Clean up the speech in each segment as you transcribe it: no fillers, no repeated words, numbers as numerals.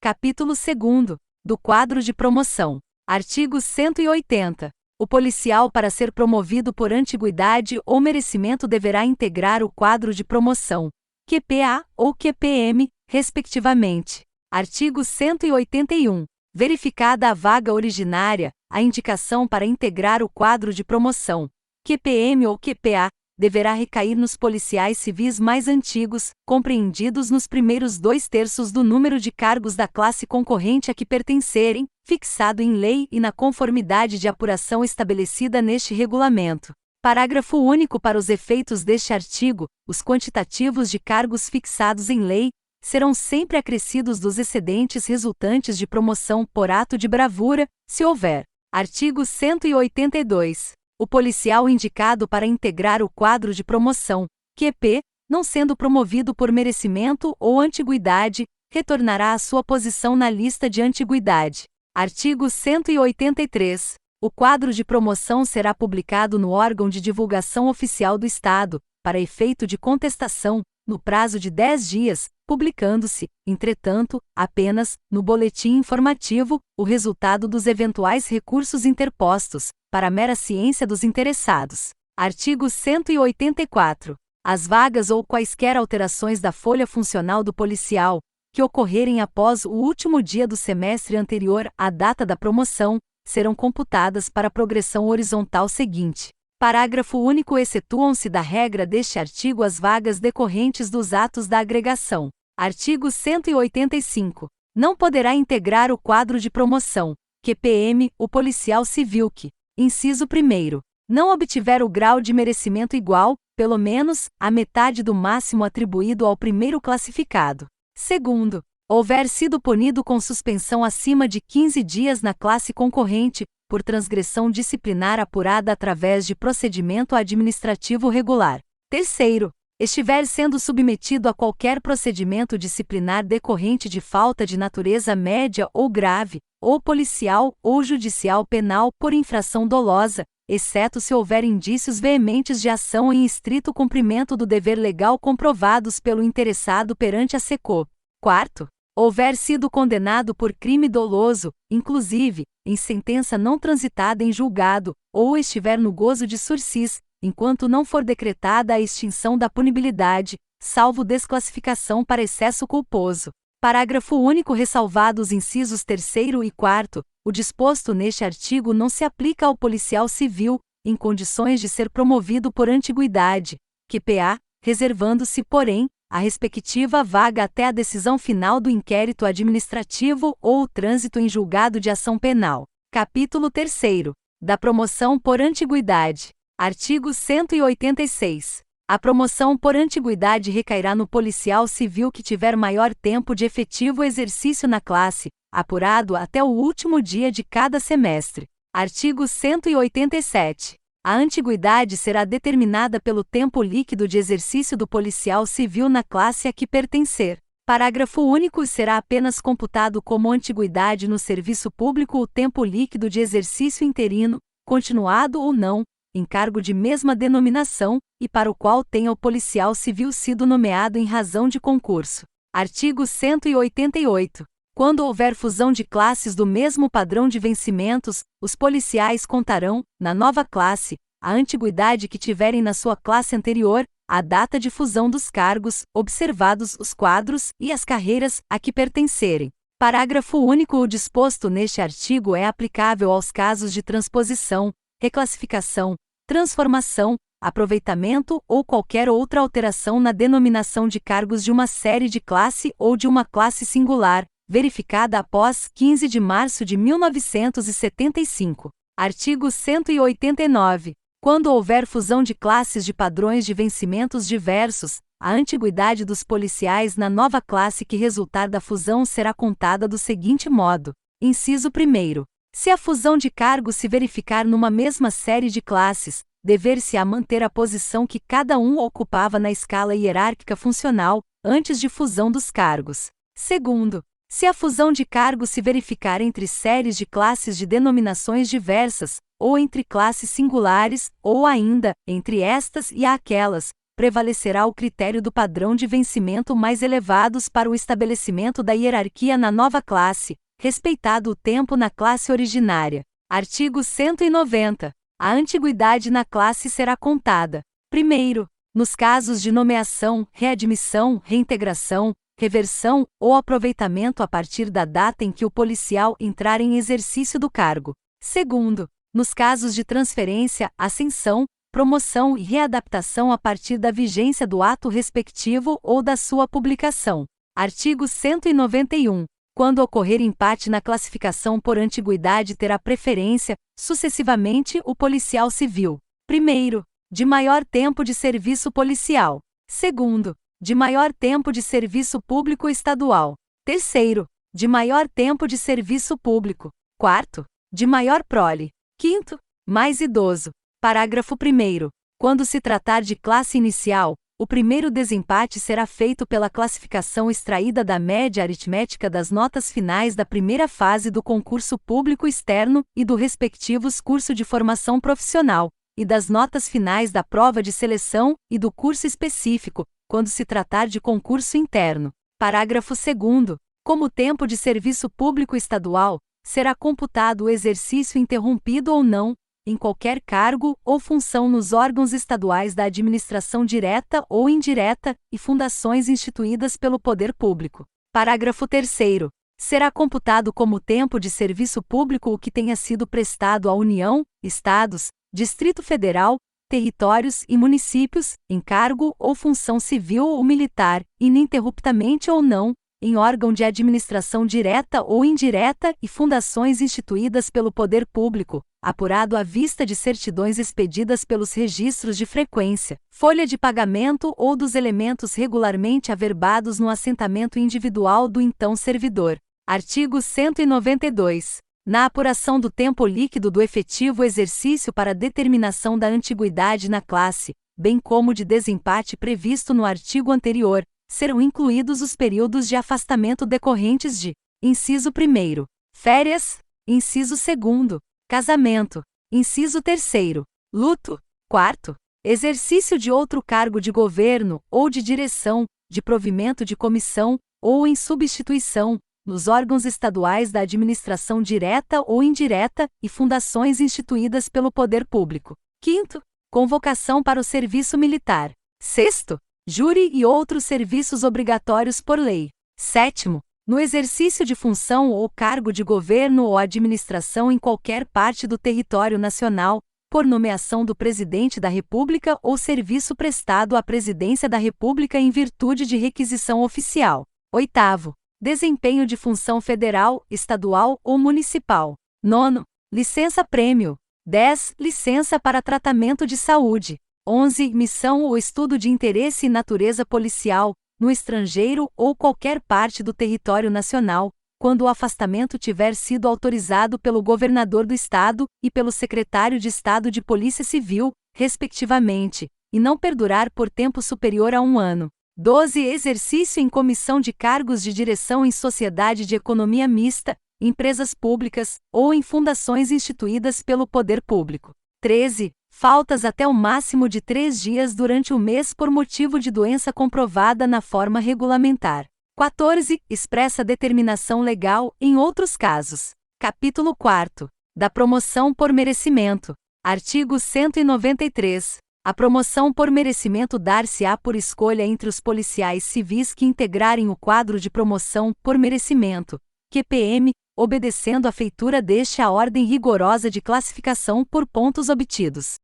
Capítulo 2º, do quadro de promoção. Artigo 180. O policial, para ser promovido por antiguidade ou merecimento, deverá integrar o quadro de promoção, QPA ou QPM, respectivamente. Artigo 181. Verificada a vaga originária, a indicação para integrar o quadro de promoção, QPM ou QPA, deverá recair nos policiais civis mais antigos, compreendidos nos primeiros 2/3 do número de cargos da classe concorrente a que pertencerem, fixado em lei e na conformidade de apuração estabelecida neste regulamento. Parágrafo único. Para os efeitos deste artigo, os quantitativos de cargos fixados em lei serão sempre acrescidos dos excedentes resultantes de promoção por ato de bravura, se houver. Artigo 182. O policial indicado para integrar o quadro de promoção, QP, não sendo promovido por merecimento ou antiguidade, retornará à sua posição na lista de antiguidade. Artigo 183. O quadro de promoção será publicado no órgão de divulgação oficial do Estado, para efeito de contestação, no prazo de 10 dias, publicando-se, entretanto, apenas, no boletim informativo, o resultado dos eventuais recursos interpostos, para a mera ciência dos interessados. Artigo 184. As vagas ou quaisquer alterações da folha funcional do policial, que ocorrerem após o último dia do semestre anterior à data da promoção, serão computadas para a progressão horizontal seguinte. Parágrafo único. Excetuam-se da regra deste artigo as vagas decorrentes dos atos da agregação. Artigo 185. Não poderá integrar o quadro de promoção, QPM, o policial civil que, inciso 1º, não obtiver o grau de merecimento igual, pelo menos, à metade do máximo atribuído ao primeiro classificado. Segundo, houver sido punido com suspensão acima de 15 dias na classe concorrente, por transgressão disciplinar apurada através de procedimento administrativo regular. Terceiro, estiver sendo submetido a qualquer procedimento disciplinar decorrente de falta de natureza média ou grave, ou policial ou judicial penal por infração dolosa, exceto se houver indícios veementes de ação em estrito cumprimento do dever legal comprovados pelo interessado perante a SECOP. Quarto, houver sido condenado por crime doloso, inclusive, em sentença não transitada em julgado, ou estiver no gozo de sursis, enquanto não for decretada a extinção da punibilidade, salvo desclassificação para excesso culposo. Parágrafo único. Ressalvados os incisos 3º e 4º, o disposto neste artigo não se aplica ao policial civil, em condições de ser promovido por antiguidade, QPA, reservando-se, porém, a respectiva vaga até a decisão final do inquérito administrativo ou o trânsito em julgado de ação penal. Capítulo 3º. Da promoção por antiguidade. Artigo 186. A promoção por antiguidade recairá no policial civil que tiver maior tempo de efetivo exercício na classe, apurado até o último dia de cada semestre. Artigo 187. A antiguidade será determinada pelo tempo líquido de exercício do policial civil na classe a que pertencer. Parágrafo único. Será apenas computado como antiguidade no serviço público o tempo líquido de exercício interino, continuado ou não, em cargo de mesma denominação, e para o qual tenha o policial civil sido nomeado em razão de concurso. Artigo 188. Quando houver fusão de classes do mesmo padrão de vencimentos, os policiais contarão, na nova classe, a antiguidade que tiverem na sua classe anterior, à data de fusão dos cargos, observados os quadros e as carreiras a que pertencerem. Parágrafo único. O disposto neste artigo é aplicável aos casos de transposição, reclassificação, transformação, aproveitamento ou qualquer outra alteração na denominação de cargos de uma série de classe ou de uma classe singular, verificada após 15 de março de 1975. Artigo 189. Quando houver fusão de classes de padrões de vencimentos diversos, a antiguidade dos policiais na nova classe que resultar da fusão será contada do seguinte modo. Inciso 1º. Se a fusão de cargos se verificar numa mesma série de classes, dever-se-á manter a posição que cada um ocupava na escala hierárquica funcional, antes de fusão dos cargos. Segundo, se a fusão de cargos se verificar entre séries de classes de denominações diversas, ou entre classes singulares, ou ainda, entre estas e aquelas, prevalecerá o critério do padrão de vencimento mais elevados para o estabelecimento da hierarquia na nova classe, respeitado o tempo na classe originária. Artigo 190. A antiguidade na classe será contada. Primeiro, nos casos de nomeação, readmissão, reintegração, reversão ou aproveitamento a partir da data em que o policial entrar em exercício do cargo. Segundo, nos casos de transferência, ascensão, promoção e readaptação a partir da vigência do ato respectivo ou da sua publicação. Artigo 191. Quando ocorrer empate na classificação por antiguidade, terá preferência, sucessivamente, o policial civil. Primeiro, de maior tempo de serviço policial. Segundo, de maior tempo de serviço público estadual. Terceiro, de maior tempo de serviço público. Quarto, de maior prole. Quinto, mais idoso. Parágrafo 1º. Quando se tratar de classe inicial, o primeiro desempate será feito pela classificação extraída da média aritmética das notas finais da primeira fase do concurso público externo e do respectivos curso de formação profissional, e das notas finais da prova de seleção e do curso específico, quando se tratar de concurso interno. Parágrafo 2º. Como tempo de serviço público estadual, será computado o exercício interrompido ou não, em qualquer cargo ou função nos órgãos estaduais da administração direta ou indireta e fundações instituídas pelo poder público. Parágrafo 3º. Será computado como tempo de serviço público o que tenha sido prestado à União, Estados, Distrito Federal, territórios e municípios, em cargo ou função civil ou militar, ininterruptamente ou não, em órgão de administração direta ou indireta e fundações instituídas pelo poder público, apurado à vista de certidões expedidas pelos registros de frequência, folha de pagamento ou dos elementos regularmente averbados no assentamento individual do então servidor. Artigo 192. Na apuração do tempo líquido do efetivo exercício para determinação da antiguidade na classe, bem como de desempate previsto no artigo anterior, serão incluídos os períodos de afastamento decorrentes de: inciso 1º, férias; inciso 2º, casamento; inciso 3º, luto; 4º, exercício de outro cargo de governo ou de direção, de provimento de comissão, ou em substituição, nos órgãos estaduais da administração direta ou indireta e fundações instituídas pelo poder público. 5º, convocação para o serviço militar. 6º, júri e outros serviços obrigatórios por lei. 7º, no exercício de função ou cargo de governo ou administração em qualquer parte do território nacional, por nomeação do Presidente da República ou serviço prestado à Presidência da República em virtude de requisição oficial. 8º, desempenho de função federal, estadual ou municipal. 9º, licença-prêmio. 10º, licença para tratamento de saúde. 11º, missão ou estudo de interesse e natureza policial, no estrangeiro ou qualquer parte do território nacional, quando o afastamento tiver sido autorizado pelo governador do Estado e pelo secretário de Estado de Polícia Civil, respectivamente, e não perdurar por tempo superior a 1 ano. 12. Exercício em comissão de cargos de direção em sociedade de economia mista, empresas públicas, ou em fundações instituídas pelo poder público. 13. Faltas até o máximo de 3 dias durante o mês por motivo de doença comprovada na forma regulamentar. 14. Expressa determinação legal em outros casos. Capítulo 4. Da promoção por merecimento. Artigo 193. A promoção por merecimento dar-se-á por escolha entre os policiais civis que integrarem o quadro de promoção por merecimento, QPM, obedecendo à feitura deste a ordem rigorosa de classificação por pontos obtidos.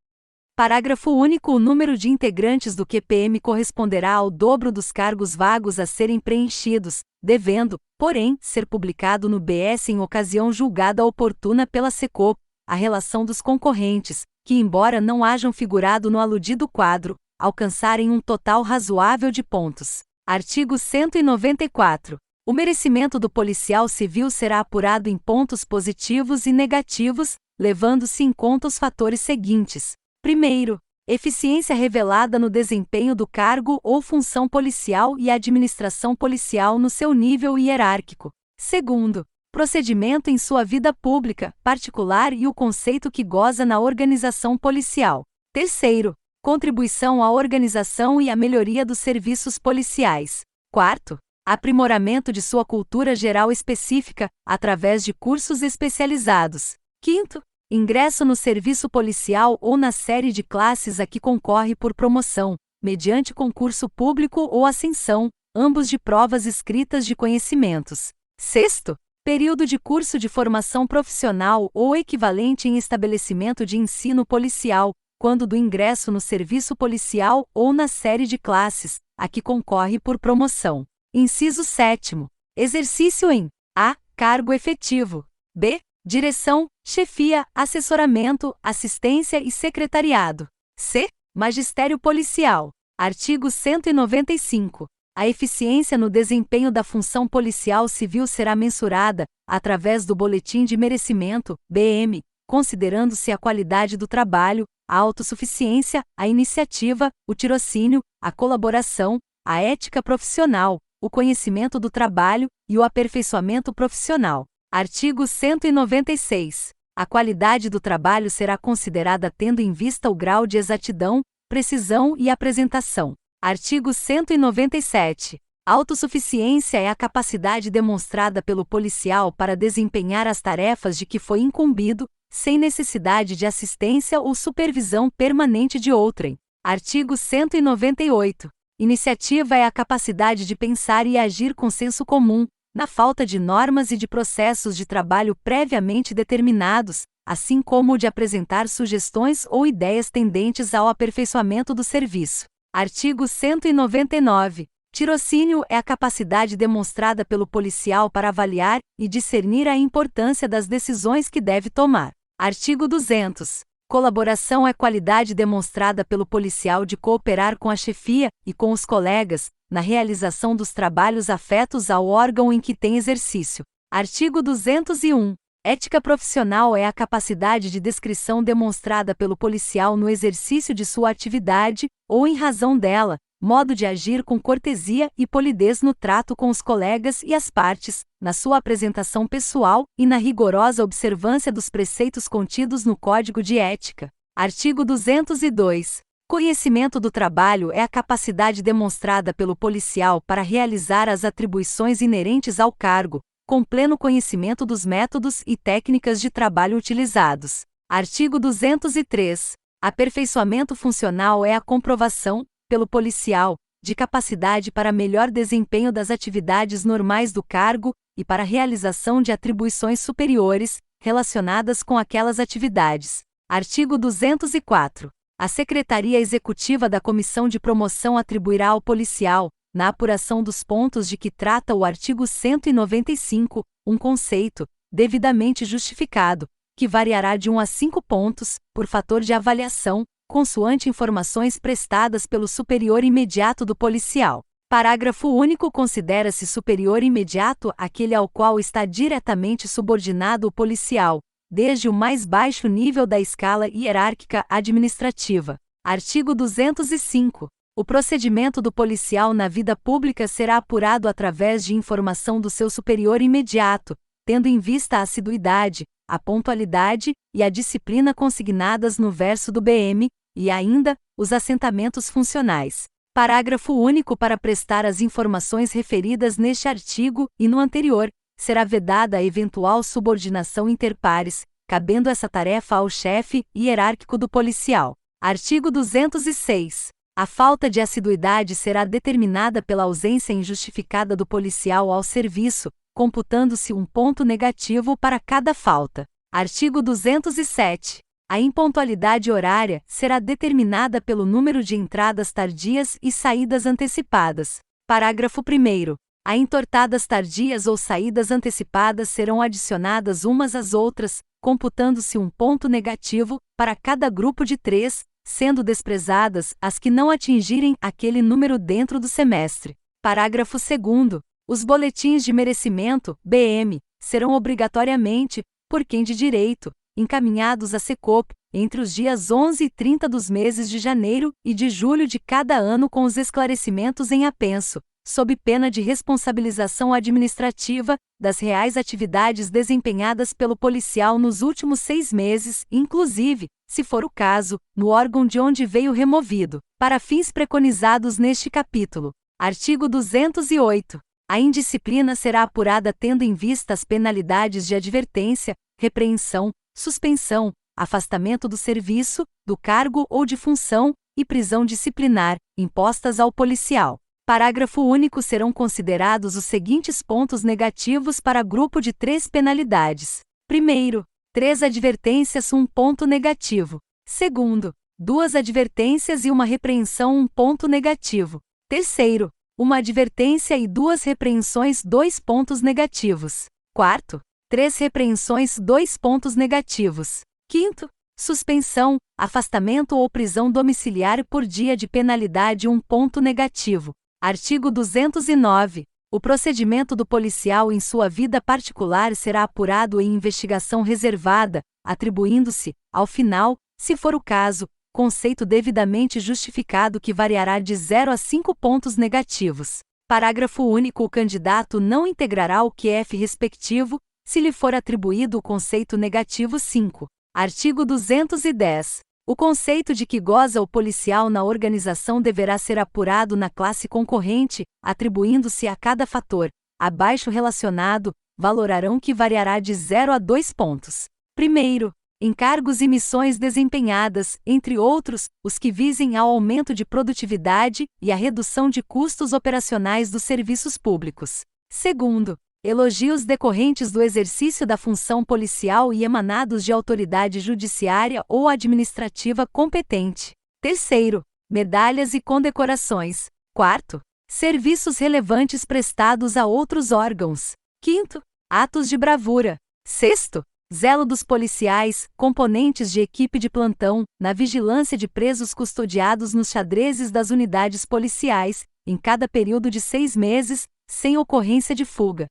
Parágrafo único. O número de integrantes do QPM corresponderá ao dobro dos cargos vagos a serem preenchidos, devendo, porém, ser publicado no BS em ocasião julgada oportuna pela SECOP, a relação dos concorrentes, que embora não hajam figurado no aludido quadro, alcançarem um total razoável de pontos. Artigo 194. O merecimento do policial civil será apurado em pontos positivos e negativos, levando-se em conta os fatores seguintes. Primeiro, eficiência revelada no desempenho do cargo ou função policial e administração policial no seu nível hierárquico. Segundo, procedimento em sua vida pública, particular e o conceito que goza na organização policial. Terceiro, contribuição à organização e à melhoria dos serviços policiais. Quarto, aprimoramento de sua cultura geral específica, através de cursos especializados. Quinto, ingresso no serviço policial ou na série de classes a que concorre por promoção, mediante concurso público ou ascensão, ambos de provas escritas de conhecimentos. Sexto, período de curso de formação profissional ou equivalente em estabelecimento de ensino policial, quando do ingresso no serviço policial ou na série de classes, a que concorre por promoção. Inciso 7º. Exercício em a. Cargo efetivo. b. Direção, chefia, assessoramento, assistência e secretariado. c. Magistério policial. Artigo 195. A eficiência no desempenho da função policial civil será mensurada, através do Boletim de Merecimento, BM, considerando-se a qualidade do trabalho, a autossuficiência, a iniciativa, o tirocínio, a colaboração, a ética profissional, o conhecimento do trabalho e o aperfeiçoamento profissional. Artigo 196. A qualidade do trabalho será considerada tendo em vista o grau de exatidão, precisão e apresentação. Artigo 197. Autossuficiência é a capacidade demonstrada pelo policial para desempenhar as tarefas de que foi incumbido, sem necessidade de assistência ou supervisão permanente de outrem. Artigo 198. Iniciativa é a capacidade de pensar e agir com senso comum, na falta de normas e de processos de trabalho previamente determinados, assim como de apresentar sugestões ou ideias tendentes ao aperfeiçoamento do serviço. Artigo 199. Tirocínio é a capacidade demonstrada pelo policial para avaliar e discernir a importância das decisões que deve tomar. Artigo 200. Colaboração é qualidade demonstrada pelo policial de cooperar com a chefia e com os colegas, na realização dos trabalhos afetos ao órgão em que tem exercício. Artigo 201. Ética profissional é a capacidade de descrição demonstrada pelo policial no exercício de sua atividade, ou em razão dela, modo de agir com cortesia e polidez no trato com os colegas e as partes, na sua apresentação pessoal e na rigorosa observância dos preceitos contidos no Código de Ética. Artigo 202. Conhecimento do trabalho é a capacidade demonstrada pelo policial para realizar as atribuições inerentes ao cargo, com pleno conhecimento dos métodos e técnicas de trabalho utilizados. Artigo 203. Aperfeiçoamento funcional é a comprovação, pelo policial, de capacidade para melhor desempenho das atividades normais do cargo e para realização de atribuições superiores, relacionadas com aquelas atividades. Artigo 204. A Secretaria Executiva da Comissão de Promoção atribuirá ao policial, na apuração dos pontos de que trata o artigo 195, um conceito, devidamente justificado, que variará de 1 a 5 pontos, por fator de avaliação, consoante informações prestadas pelo superior imediato do policial. Parágrafo único. Considera-se superior imediato aquele ao qual está diretamente subordinado o policial, desde o mais baixo nível da escala hierárquica administrativa. Artigo 205. O procedimento do policial na vida pública será apurado através de informação do seu superior imediato, tendo em vista a assiduidade, a pontualidade e a disciplina consignadas no verso do BM, e ainda, os assentamentos funcionais. Parágrafo único. Para prestar as informações referidas neste artigo e no anterior, será vedada a eventual subordinação inter pares, cabendo essa tarefa ao chefe hierárquico do policial. Artigo 206. A falta de assiduidade será determinada pela ausência injustificada do policial ao serviço, computando-se um ponto negativo para cada falta. Artigo 207. A impontualidade horária será determinada pelo número de entradas tardias e saídas antecipadas. Parágrafo 1º. A entortadas tardias ou saídas antecipadas serão adicionadas umas às outras, computando-se um ponto negativo para cada grupo de 3, sendo desprezadas as que não atingirem aquele número dentro do semestre. Parágrafo 2º. Os boletins de merecimento, BM, serão obrigatoriamente, por quem de direito, encaminhados à SECOP, entre os dias 11 e 30 dos meses de janeiro e de julho de cada ano com os esclarecimentos em apenso, sob pena de responsabilização administrativa, das reais atividades desempenhadas pelo policial nos últimos 6 meses, inclusive, se for o caso, no órgão de onde veio removido, para fins preconizados neste capítulo. Artigo 208. A indisciplina será apurada tendo em vista as penalidades de advertência, repreensão, suspensão, afastamento do serviço, do cargo ou de função, e prisão disciplinar, impostas ao policial. Parágrafo único. Serão considerados os seguintes pontos negativos para grupo de 3 penalidades. Primeiro, 3 advertências, 1 ponto negativo. Segundo, 2 advertências e 1 repreensão, 1 ponto negativo. Terceiro, 1 advertência e 2 repreensões, 2 pontos negativos. Quarto, 3 repreensões, 2 pontos negativos. Quinto, suspensão, afastamento ou prisão domiciliar por dia de penalidade, 1 ponto negativo. Artigo 209. O procedimento do policial em sua vida particular será apurado em investigação reservada, atribuindo-se, ao final, se for o caso, conceito devidamente justificado que variará de 0 a 5 pontos negativos. Parágrafo único. O candidato não integrará o QF respectivo, se lhe for atribuído o conceito negativo 5. Artigo 210. O conceito de que goza o policial na organização deverá ser apurado na classe concorrente, atribuindo-se a cada fator, abaixo relacionado, valorarão que variará de 0 a 2 pontos. Primeiro, encargos e missões desempenhadas, entre outros, os que visem ao aumento de produtividade e à redução de custos operacionais dos serviços públicos. Segundo, elogios decorrentes do exercício da função policial e emanados de autoridade judiciária ou administrativa competente. Terceiro, medalhas e condecorações. Quarto, serviços relevantes prestados a outros órgãos. Quinto, atos de bravura. Sexto, zelo dos policiais, componentes de equipe de plantão, na vigilância de presos custodiados nos xadrezes das unidades policiais, em cada período de 6 meses, sem ocorrência de fuga.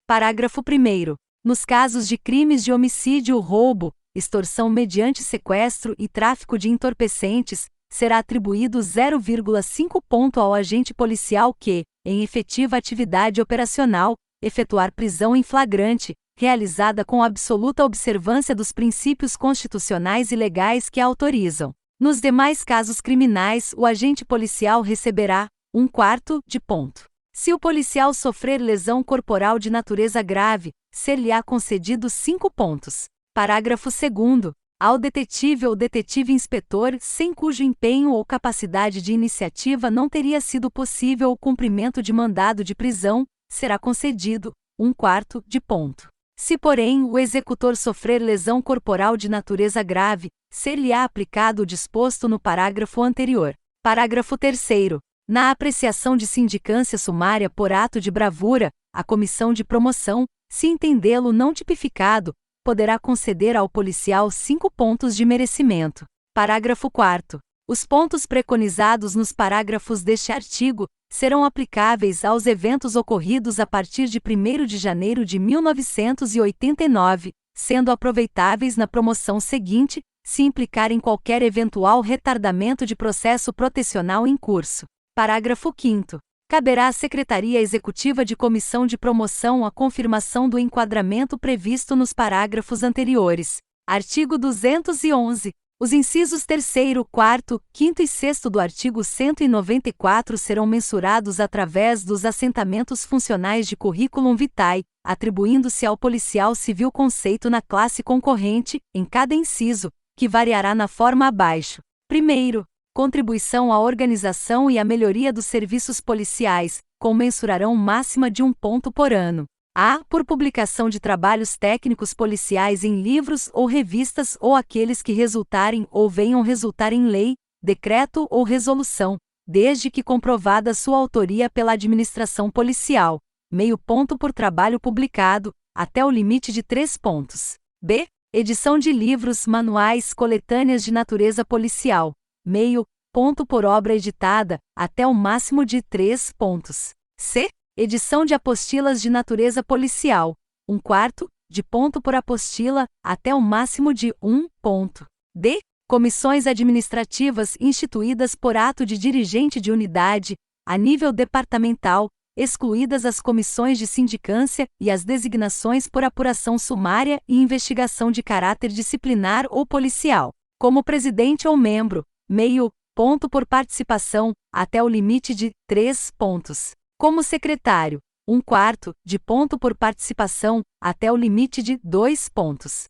Parágrafo 1º. Nos casos de crimes de homicídio ou roubo, extorsão mediante sequestro e tráfico de entorpecentes, será atribuído 0,5 ponto ao agente policial que, em efetiva atividade operacional, efetuar prisão em flagrante, realizada com absoluta observância dos princípios constitucionais e legais que a autorizam. Nos demais casos criminais, o agente policial receberá 1/4 de ponto. Se o policial sofrer lesão corporal de natureza grave, ser-lhe-á concedido 5 pontos. Parágrafo 2º. Ao detetive ou detetive-inspetor, sem cujo empenho ou capacidade de iniciativa não teria sido possível o cumprimento de mandado de prisão, será concedido 1/4 de ponto. Se, porém, o executor sofrer lesão corporal de natureza grave, ser-lhe-á aplicado o disposto no parágrafo anterior. Parágrafo 3º. Na apreciação de sindicância sumária por ato de bravura, a comissão de promoção, se entendê-lo não tipificado, poderá conceder ao policial 5 pontos de merecimento. Parágrafo 4º. Os pontos preconizados nos parágrafos deste artigo serão aplicáveis aos eventos ocorridos a partir de 1º de janeiro de 1989, sendo aproveitáveis na promoção seguinte, se implicarem qualquer eventual retardamento de processo protecional em curso. Parágrafo 5º. Caberá à Secretaria Executiva de Comissão de Promoção a confirmação do enquadramento previsto nos parágrafos anteriores. Artigo 211. Os incisos 3º, 4º, 5º e 6º do artigo 194 serão mensurados através dos assentamentos funcionais de curriculum vitae, atribuindo-se ao policial civil conceito na classe concorrente, em cada inciso, que variará na forma abaixo. Primeiro, contribuição à organização e à melhoria dos serviços policiais, com mensuração máxima de 1 ponto por ano. A. Por publicação de trabalhos técnicos policiais em livros ou revistas ou aqueles que resultarem ou venham resultar em lei, decreto ou resolução, desde que comprovada sua autoria pela administração policial. Meio ponto por trabalho publicado, até o limite de 3 pontos. B. Edição de livros, manuais, coletâneas de natureza policial. Meio ponto por obra editada, até o máximo de 3 pontos. C. Edição de apostilas de natureza policial. 1/4 de ponto por apostila, até o máximo de 1 ponto. D. Comissões administrativas instituídas por ato de dirigente de unidade, a nível departamental, excluídas as comissões de sindicância e as designações por apuração sumária e investigação de caráter disciplinar ou policial, como presidente ou membro, meio ponto por participação, até o limite de 3 pontos. Como secretário, 1/4 de ponto por participação, até o limite de 2 pontos.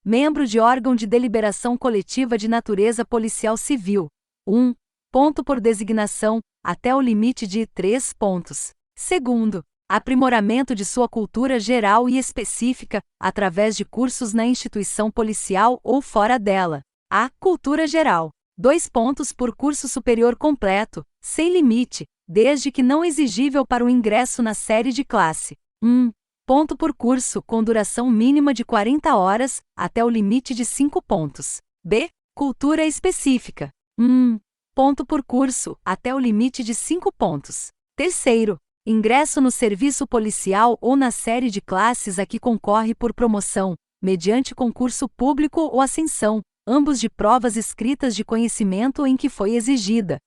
Membro de órgão de deliberação coletiva de natureza policial civil, 1 ponto por designação, até o limite de 3 pontos. Segundo, aprimoramento de sua cultura geral e específica, através de cursos na instituição policial ou fora dela. Cultura geral. 2 pontos por curso superior completo, sem limite, desde que não exigível para o ingresso na série de classe. 1 ponto por curso com duração mínima de 40 horas, até o limite de 5 pontos. Cultura específica. 1 ponto por curso, até o limite de 5 pontos. Terceiro, ingresso no serviço policial ou na série de classes a que concorre por promoção, mediante concurso público ou ascensão, ambos de provas escritas de conhecimento em que foi exigida.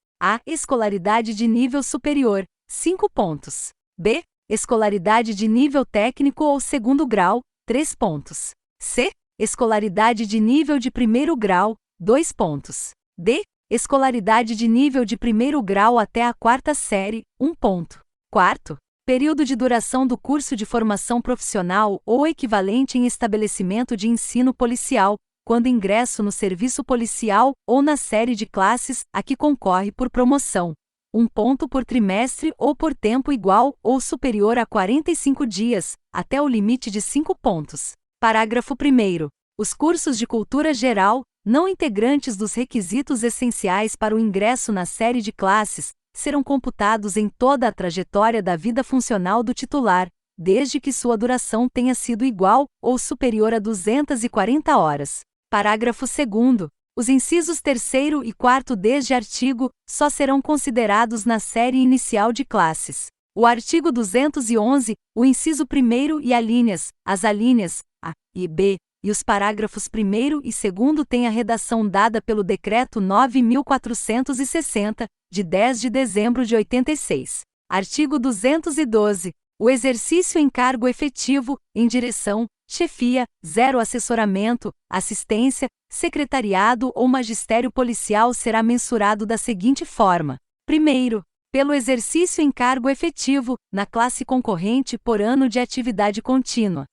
Escolaridade de nível superior, 5 pontos. Escolaridade de nível técnico ou segundo grau, 3 pontos. Escolaridade de nível de primeiro grau, 2 pontos. Escolaridade de nível de primeiro grau até a 4ª série, 1 ponto. Quarto, período de duração do curso de formação profissional ou equivalente em estabelecimento de ensino policial, quando ingresso no serviço policial ou na série de classes a que concorre por promoção. 1 ponto por trimestre ou por tempo igual ou superior a 45 dias, até o limite de 5 pontos. Parágrafo 1º. Os cursos de cultura geral, não integrantes dos requisitos essenciais para o ingresso na série de classes, serão computados em toda a trajetória da vida funcional do titular, desde que sua duração tenha sido igual ou superior a 240 horas. Parágrafo 2º. Os incisos 3º e 4º deste artigo só serão considerados na série inicial de classes. O artigo 211, o inciso 1º e as alíneas A e B, e os parágrafos 1º e 2º têm a redação dada pelo Decreto 9.460, de 10 de dezembro de 86. Artigo 212. O exercício em cargo efetivo, em direção, chefia, 0 assessoramento, assistência, secretariado ou magistério policial será mensurado da seguinte forma. Primeiro, pelo exercício em cargo efetivo, na classe concorrente por ano de atividade contínua.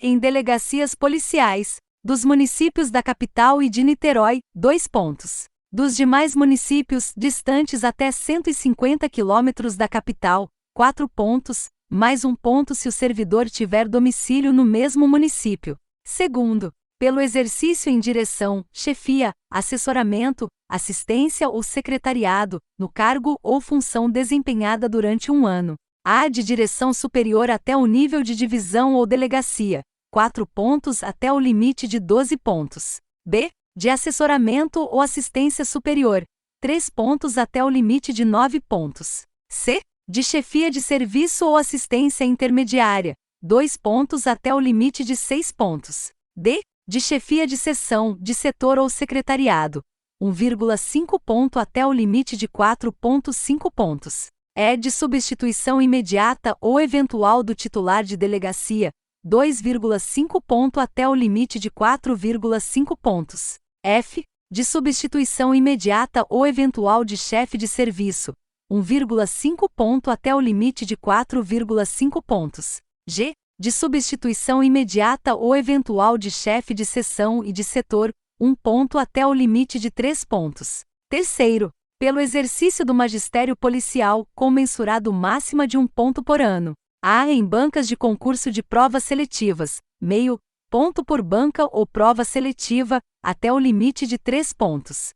Em delegacias policiais, dos municípios da capital e de Niterói, 2 pontos. Dos demais municípios distantes até 150 quilômetros da capital, 4 pontos, mais 1 ponto se o servidor tiver domicílio no mesmo município. Segundo, pelo exercício em direção, chefia, assessoramento, assistência ou secretariado, no cargo ou função desempenhada durante 1 ano. De direção superior até o nível de divisão ou delegacia, 4 pontos até o limite de 12 pontos. De assessoramento ou assistência superior, 3 pontos até o limite de 9 pontos. De chefia de serviço ou assistência intermediária, 2 pontos até o limite de 6 pontos. De chefia de seção, de setor ou secretariado, 1,5 ponto até o limite de 4,5 pontos. De substituição imediata ou eventual do titular de delegacia, 2,5 ponto até o limite de 4,5 pontos. De substituição imediata ou eventual de chefe de serviço, 1,5 ponto até o limite de 4,5 pontos. De substituição imediata ou eventual de chefe de seção e de setor, 1 ponto até o limite de 3 pontos. Terceiro, pelo exercício do magistério policial, com mensurado máxima de 1 ponto por ano. Em bancas de concurso de provas seletivas, meio ponto por banca ou prova seletiva, até o limite de 3 pontos.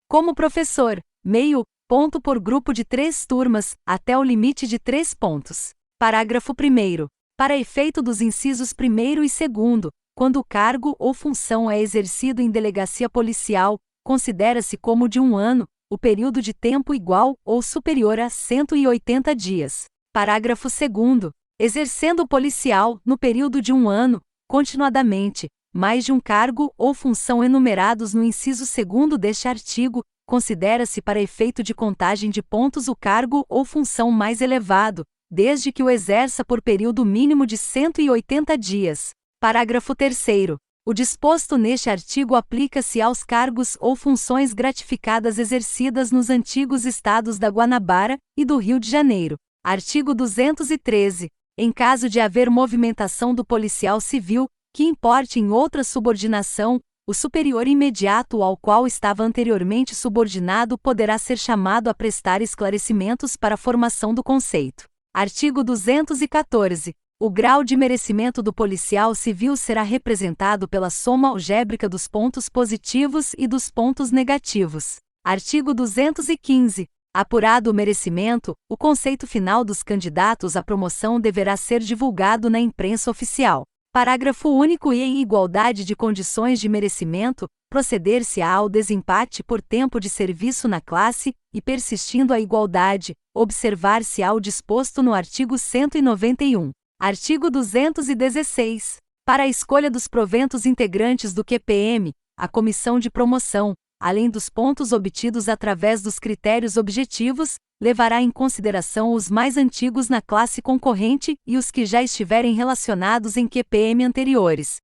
Como professor, meio ponto por grupo de 3 turmas, até o limite de 3 pontos. Parágrafo 1º. Para efeito dos incisos 1º e 2º, quando o cargo ou função é exercido em delegacia policial, considera-se como de 1 ano, o período de tempo igual ou superior a 180 dias. Parágrafo 2º. Exercendo o policial, no período de 1 ano, continuadamente, mais de um cargo ou função enumerados no inciso 2º deste artigo, considera-se para efeito de contagem de pontos o cargo ou função mais elevado, desde que o exerça por período mínimo de 180 dias. Parágrafo 3º. O disposto neste artigo aplica-se aos cargos ou funções gratificadas exercidas nos antigos estados da Guanabara e do Rio de Janeiro. Artigo 213. Em caso de haver movimentação do policial civil, que importe em outra subordinação, o superior imediato ao qual estava anteriormente subordinado poderá ser chamado a prestar esclarecimentos para a formação do conceito. Artigo 214. O grau de merecimento do policial civil será representado pela soma algébrica dos pontos positivos e dos pontos negativos. Artigo 215. Apurado o merecimento, o conceito final dos candidatos à promoção deverá ser divulgado na imprensa oficial. Parágrafo único. E em igualdade de condições de merecimento, proceder-se-á ao desempate por tempo de serviço na classe, e persistindo a igualdade, observar-se-á o disposto no artigo 191. Artigo 216. Para a escolha dos proventos integrantes do QPM, a comissão de promoção, além dos pontos obtidos através dos critérios objetivos, levará em consideração os mais antigos na classe concorrente e os que já estiverem relacionados em QPM anteriores.